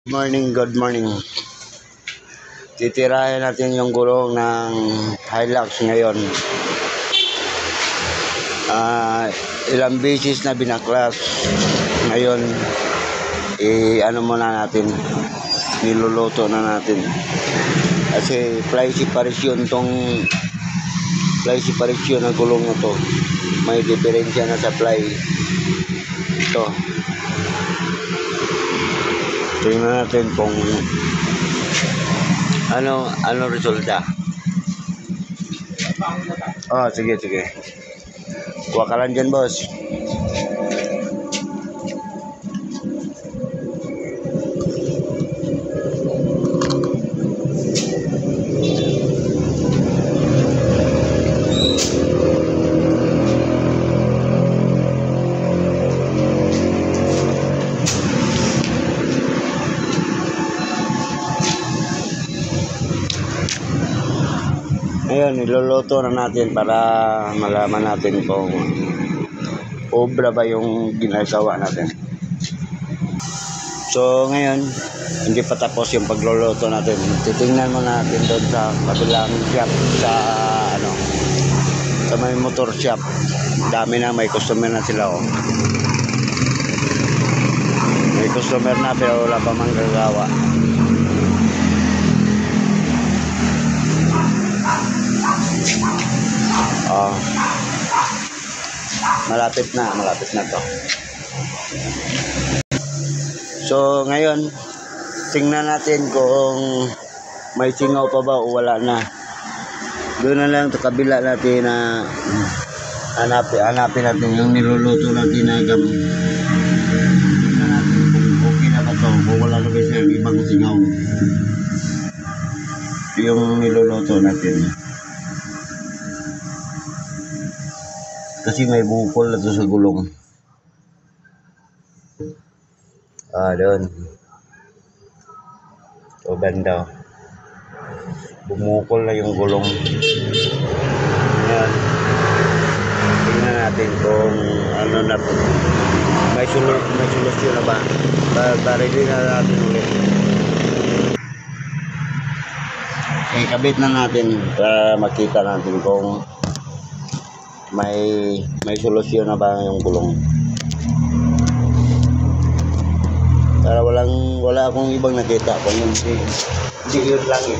Good morning. Titirahin natin yung gulong ng Hilux ngayon. Ilang beses na binaklas. Ngayon, ano muna natin, niluluto na natin. Kasi fly separation ng gulong na to. May diferensya na sa fly. Ito. Tingnan natin kung ano resulta. Oh, sige. Kuha ka lang dyan, boss. Ngayon, niluluto na natin para malaman natin kung obra ba yung ginagawa natin. So, ngayon, hindi pa tapos yung pagluluto natin. Titingnan mo natin doon sa kabilang shop, sa may motor shop. Dami na, may customer na sila, oh. May customer na pero wala pa manggagawa. Malapit na to. So ngayon, tingnan natin kung may singaw pa ba o wala na. Doon na lang sa kabila natin na hanapin natin yung niluluto natin na gam. Tingnan natin kung okay na ba to, kung wala na ba siyang ibang singaw yung niluluto natin. Kasi may bukol na to sa gulong. Doon. O banda. Bumukol na yung gulong. Ayan. Tingnan natin kung ano na. May solusyon na ba? Barilin na natin ulit. Okay, kabit na natin para makita natin kung may solusyon na ba yung gulong. Para wala akong ibang nakita kung hindi yun lang eh.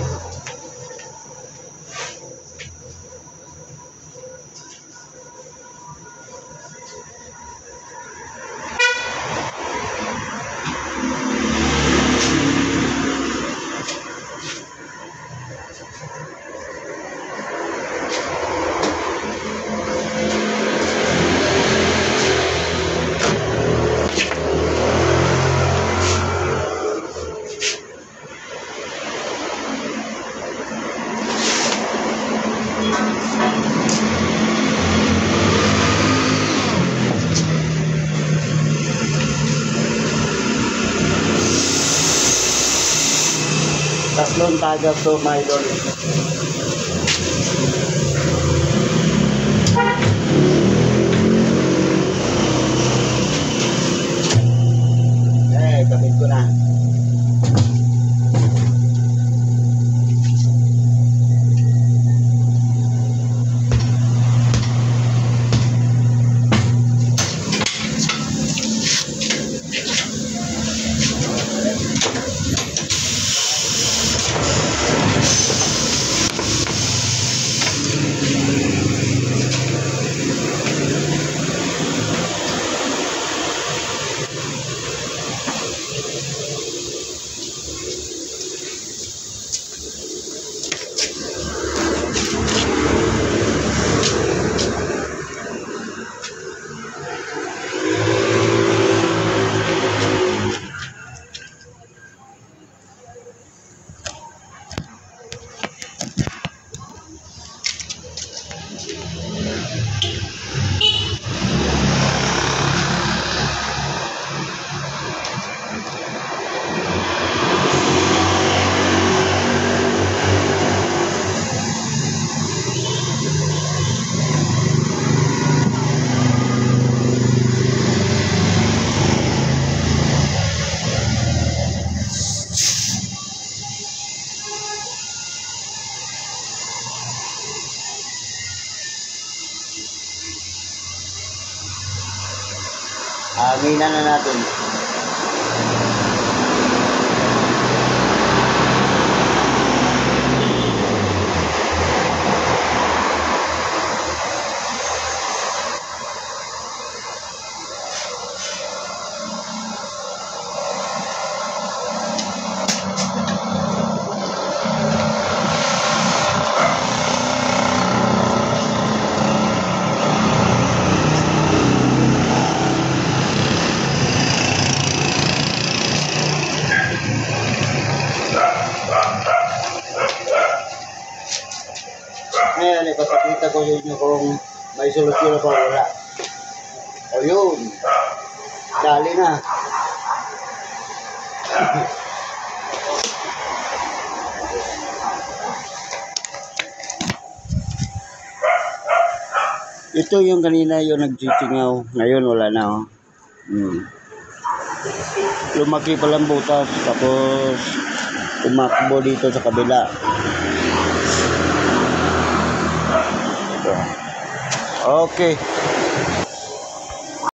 Tatlong tagap to, my idol. Kapit ko na. Hanginan na natin. Ngayon, ipapakita ko yun kung may solusyon pa wala. O yun. Dali na. Ito yung kanina yung nagsisingaw. Ngayon wala na. Oh. Lumaki palang butas. Tapos tumakbo dito sa kabila. Okay.